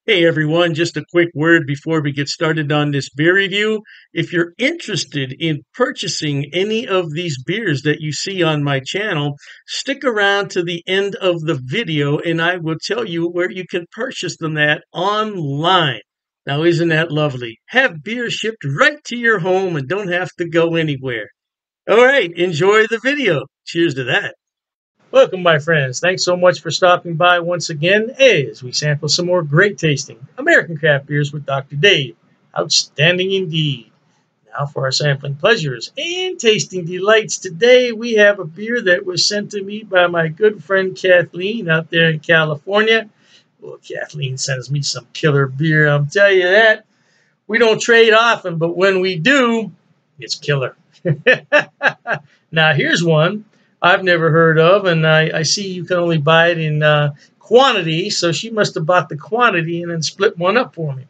Hey everyone, just a quick word before we get started on this beer review. If you're interested in purchasing any of these beers that you see on my channel, stick around to the end of the video and I will tell you where you can purchase them at online. Now, isn't that lovely? Have beer shipped right to your home and don't have to go anywhere. All right, enjoy the video. Cheers to that. Welcome, my friends. Thanks so much for stopping by once again as we sample some more great tasting American craft beers with Dr. Dave. Outstanding indeed. Now for our sampling pleasures and tasting delights. Today we have a beer that was sent to me by my good friend Kathleen out there in California. Well, Kathleen sends me some killer beer, I'll tell you that. We don't trade often, but when we do, it's killer. Now here's one I've never heard of, and I see you can only buy it in quantity, so she must have bought the quantity and then split one up for me.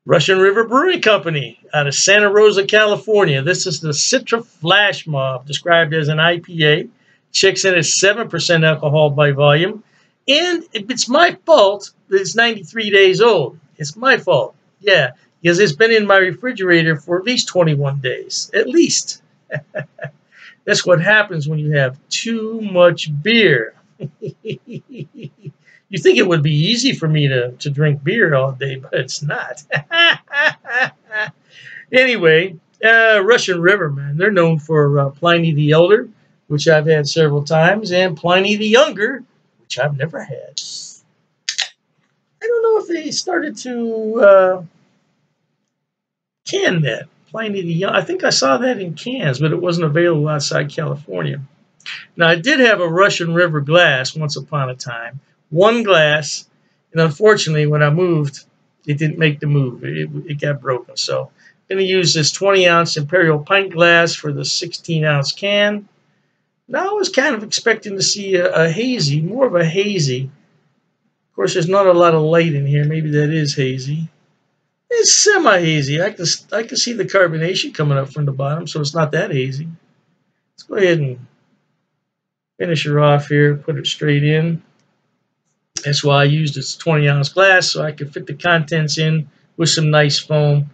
Russian River Brewing Company out of Santa Rosa, California. This is the Citra Flash Mob, described as an IPA. Checks in at 7% alcohol by volume. And it's my fault that it's 93 days old. It's my fault. Yeah, because it's been in my refrigerator for at least 21 days. At least. That's what happens when you have too much beer. You think it would be easy for me to drink beer all day, but it's not. Anyway, Russian River, man, they're known for Pliny the Elder, which I've had several times, and Pliny the Younger, which I've never had. I don't know if they started to can that. Pliny the Young. I think I saw that in cans, but it wasn't available outside California. Now, I did have a Russian River glass once upon a time. One glass, and unfortunately, when I moved, it didn't make the move. It got broken. So I'm going to use this 20-ounce Imperial pint glass for the 16-ounce can. Now, I was kind of expecting to see a hazy, more of a hazy. Of course, there's not a lot of light in here. Maybe that is hazy. It's semi-hazy. I can see the carbonation coming up from the bottom, so it's not that hazy. Let's go ahead and finish her off here, put it straight in. That's why I used this 20-ounce glass, so I could fit the contents in with some nice foam.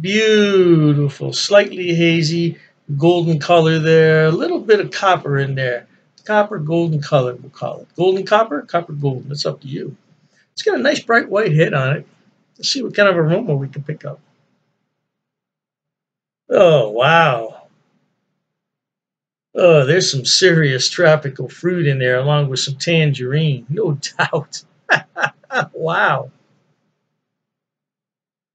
Beautiful, slightly hazy, golden color there. A little bit of copper in there. Copper, golden color, we'll call it. Golden copper, copper golden. It's up to you. It's got a nice bright white head on it. Let's see what kind of aroma we can pick up. Oh, wow. Oh, there's some serious tropical fruit in there along with some tangerine, no doubt. Wow.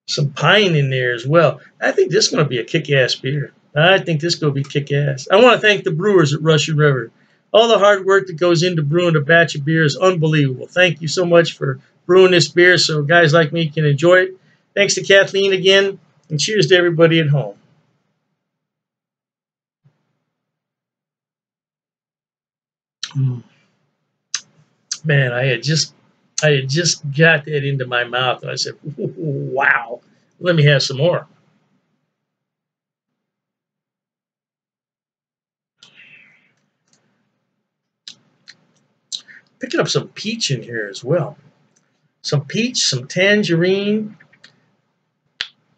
Some pine in there as well. I think this is going to be a kick-ass beer. I think this is going to be kick-ass. I want to thank the brewers at Russian River. All the hard work that goes into brewing a batch of beer is unbelievable. Thank you so much for brewing this beer so guys like me can enjoy it. Thanks to Kathleen again, and cheers to everybody at home. Man, I had just got that into my mouth, and I said, "Wow, let me have some more." Picking up some peach in here as well. Some peach, some tangerine,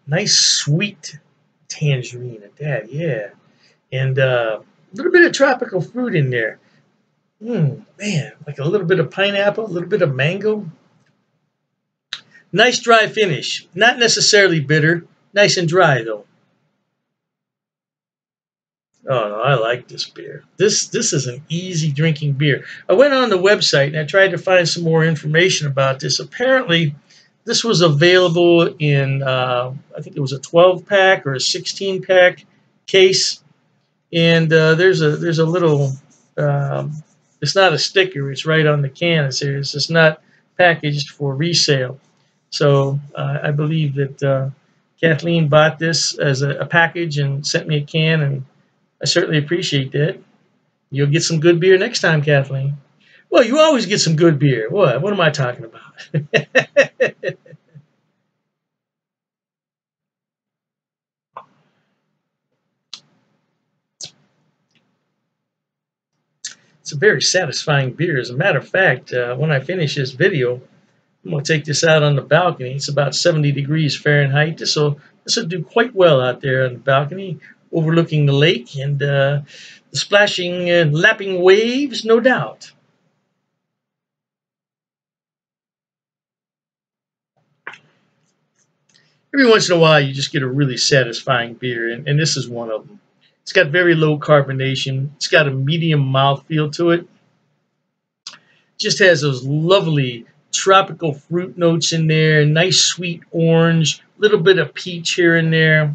nice sweet tangerine at that, yeah, and a little bit of tropical fruit in there. Man, like a little bit of pineapple, a little bit of mango. Nice dry finish. Not necessarily bitter. Nice and dry, though. Oh, no, I like this beer. This is an easy drinking beer. I went on the website and I tried to find some more information about this. Apparently, this was available in, I think it was a 12-pack or a 16-pack case. And there's a little, it's not a sticker. It's right on the can. It says it's not packaged for resale. So I believe that Kathleen bought this as a package and sent me a can, and I certainly appreciate that. You'll get some good beer next time, Kathleen. Well, you always get some good beer. What am I talking about? It's a very satisfying beer. As a matter of fact, when I finish this video, I'm going to take this out on the balcony. It's about 70 degrees Fahrenheit. This will do quite well out there on the balcony, overlooking the lake and the splashing and lapping waves, no doubt. Every once in a while, you just get a really satisfying beer, and this is one of them. It's got very low carbonation. It's got a medium mouthfeel to it. Just has those lovely tropical fruit notes in there, nice sweet orange, little bit of peach here and there,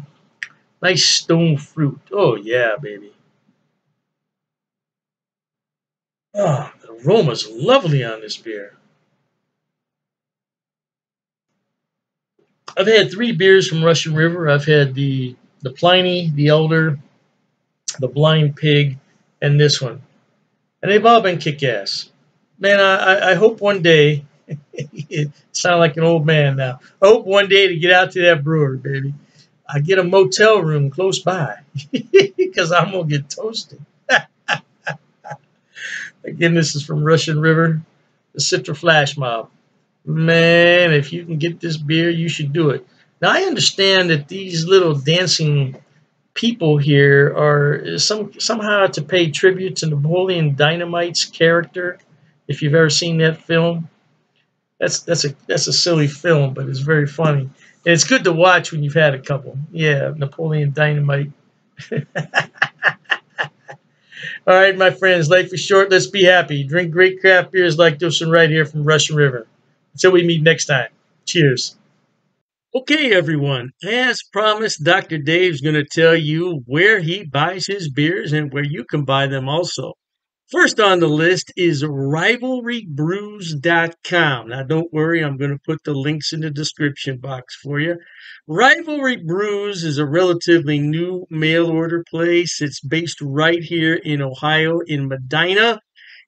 nice stone fruit. Oh yeah, baby. Oh, the aroma's lovely on this beer. I've had 3 beers from Russian River. I've had the Pliny, the Elder, the Blind Pig, and this one, and they've all been kick-ass. Man, I hope one day. It sound like an old man now. I hope one day to get out to that brewery, baby. I get a motel room close by because I'm gonna get toasted. Again, this is from Russian River, the Citra Flash Mob. Man, if you can get this beer, you should do it. Now I understand that these little dancing people here are somehow to pay tribute to Napoleon Dynamite's character. If you've ever seen that film, that's a silly film, but it's very funny. And it's good to watch when you've had a couple. Yeah, Napoleon Dynamite. All right, my friends, life is short. Let's be happy. Drink great craft beers like this one right here from Russian River. Until we meet next time. Cheers. Okay, everyone. As promised, Dr. Dave's going to tell you where he buys his beers and where you can buy them also. First on the list is rivalrybrews.com. Now, don't worry, I'm going to put the links in the description box for you. Rivalry Brews is a relatively new mail order place. It's based right here in Ohio, in Medina,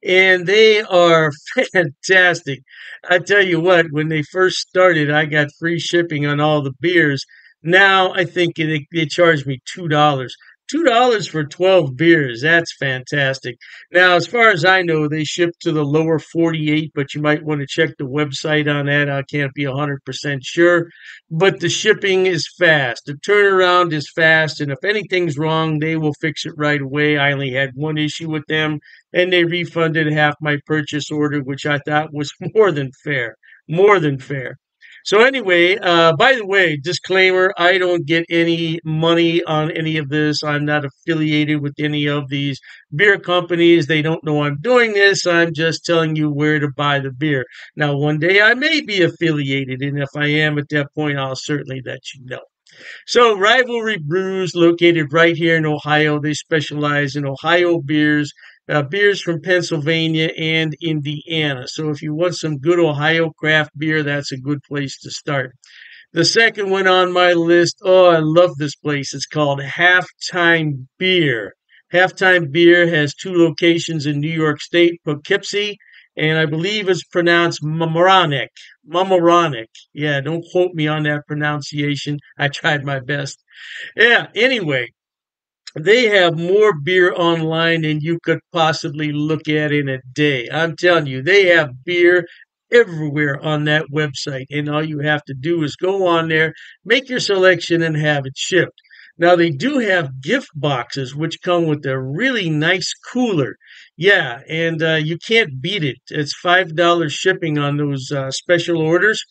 and they are fantastic. I tell you what, when they first started, I got free shipping on all the beers. Now I think they charge me $2. $2 for 12 beers. That's fantastic. Now, as far as I know, they ship to the lower 48, but you might want to check the website on that. I can't be 100% sure, but the shipping is fast. The turnaround is fast, and if anything's wrong, they will fix it right away. I only had one issue with them, and they refunded half my purchase order, which I thought was more than fair. More than fair. So anyway, by the way, disclaimer, I don't get any money on any of this. I'm not affiliated with any of these beer companies. They don't know I'm doing this. I'm just telling you where to buy the beer. Now, one day I may be affiliated, and if I am at that point, I'll certainly let you know. So, Rivalry Brews, located right here in Ohio. They specialize in Ohio beers, beers from Pennsylvania and Indiana. So, if you want some good Ohio craft beer, that's a good place to start. The second one on my list, oh, I love this place. It's called Halftime Beer. Halftime Beer has 2 locations in New York State, Poughkeepsie, and I believe it's pronounced Mamaroneck. Mamaroneck. Yeah, don't quote me on that pronunciation. I tried my best. Yeah, anyway, they have more beer online than you could possibly look at in a day. I'm telling you, they have beer everywhere on that website. And all you have to do is go on there, make your selection, and have it shipped. Now, they do have gift boxes, which come with a really nice cooler. Yeah, and you can't beat it. It's $5 shipping on those special orders.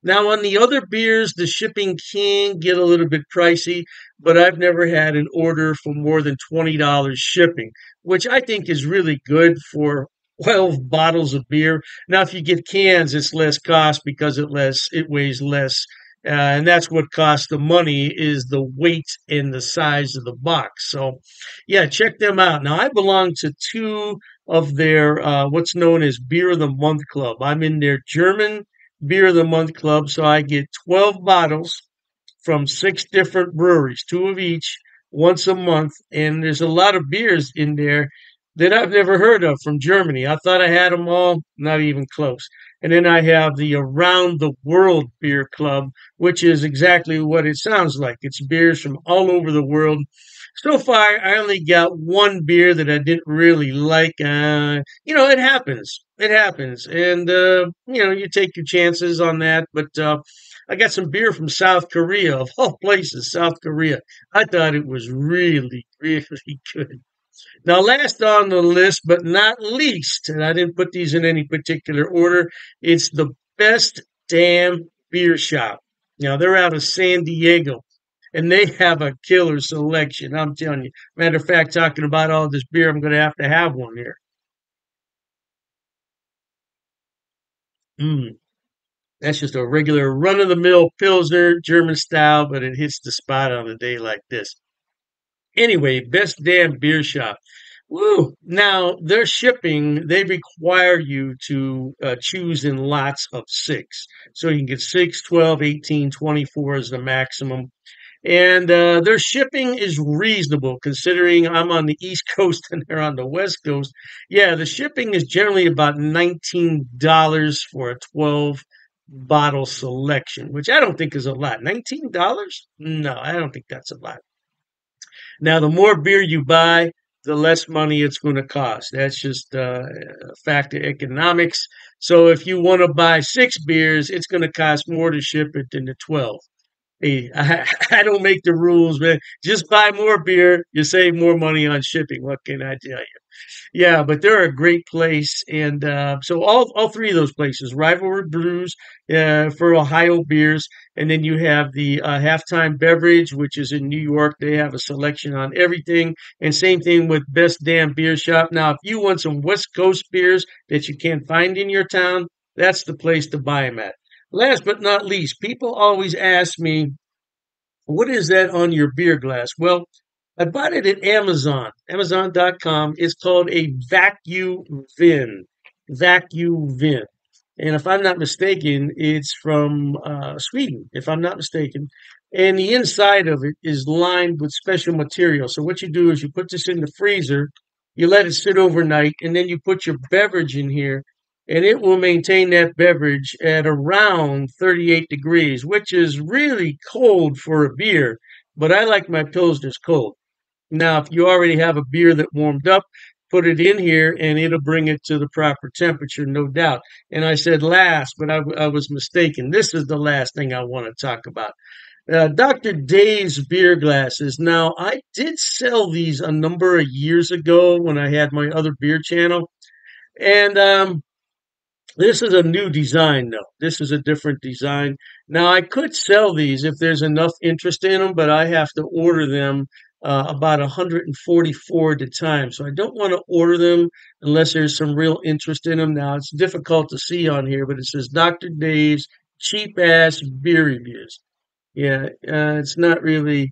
Now, on the other beers, the shipping can get a little bit pricey, but I've never had an order for more than $20 shipping, which I think is really good for 12 bottles of beer. Now, if you get cans, it's less cost because it weighs less. And that's what costs the money is the weight and the size of the box. So, yeah, check them out. Now, I belong to 2 of their what's known as Beer of the Month Club. I'm in their German Beer of the Month Club, so I get 12 bottles from 6 different breweries, 2 of each, once a month. And there's a lot of beers in there that I've never heard of from Germany. I thought I had them all, not even close. And then I have the Around the World Beer Club, which is exactly what it sounds like. It's beers from all over the world. So far, I only got one beer that I didn't really like. It happens. It happens. And, you take your chances on that. But I got some beer from South Korea, of all places, South Korea. I thought it was really, really good. Now, last on the list, but not least, and I didn't put these in any particular order, it's the Best Damn Beer Shop. Now, they're out of San Diego, and they have a killer selection. I'm telling you. Matter of fact, talking about all this beer, I'm going to have one here. Mm, that's just a regular run of the mill Pilsner, German style, but it hits the spot on a day like this. Anyway, Best Damn Beer Shop. Woo! Now, their shipping, they require you to choose in lots of six. So you can get 6, 12, 18, 24 is the maximum. And their shipping is reasonable considering I'm on the East Coast and they're on the West Coast. Yeah, the shipping is generally about $19 for a 12 bottle selection, which I don't think is a lot. $19? No, I don't think that's a lot. Now, the more beer you buy, the less money it's going to cost. That's just a fact of economics. So if you want to buy six beers, it's going to cost more to ship it than the 12. Hey, I don't make the rules, man. Just buy more beer. You save more money on shipping. What can I tell you? Yeah, but they're a great place, and so all three of those places, Rivalry Brews for Ohio beers, and then you have the Halftime Beverage, which is in New York. They have a selection on everything, and same thing with Best Damn Beer Shop. Now, if you want some West Coast beers that you can't find in your town, that's the place to buy them at. Last but not least, people always ask me, what is that on your beer glass? Well, I bought it at Amazon, Amazon.com. It's called a vacuum vin. Vacuum vin. And if I'm not mistaken, it's from Sweden, if I'm not mistaken. And the inside of it is lined with special material. So what you do is you put this in the freezer, you let it sit overnight, and then you put your beverage in here, and it will maintain that beverage at around 38 degrees, which is really cold for a beer. But I like my Pilsners cold. Now, if you already have a beer that warmed up, put it in here and it'll bring it to the proper temperature, no doubt. And I said last, but I was mistaken. This is the last thing I want to talk about. Dr. Dave's beer glasses. Now, I did sell these a number of years ago when I had my other beer channel. And this is a new design, though. This is a different design. Now, I could sell these if there's enough interest in them, but I have to order them about 144 at a time. So I don't want to order them unless there's some real interest in them. Now, it's difficult to see on here, but it says Dr. Dave's cheap ass beer reviews. Yeah, it's not really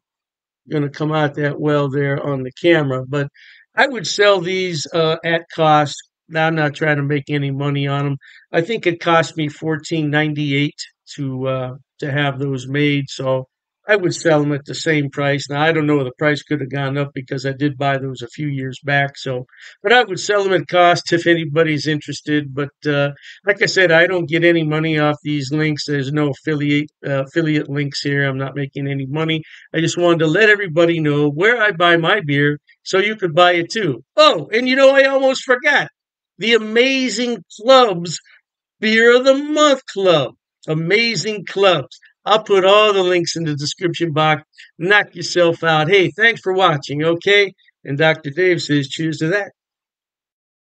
going to come out that well there on the camera, but I would sell these at cost. Now, I'm not trying to make any money on them. I think it cost me 14.98 to have those made, so I would sell them at the same price. Now, I don't know, the price could have gone up because I did buy those a few years back. So, but I would sell them at cost if anybody's interested. But like I said, I don't get any money off these links. There's no affiliate links here. I'm not making any money. I just wanted to let everybody know where I buy my beer so you could buy it too. Oh, and I almost forgot the Amazing Clubs Beer of the Month Club. Amazing Clubs. I'll put all the links in the description box. Knock yourself out. Hey, thanks for watching, okay? And Dr. Dave says cheers to that.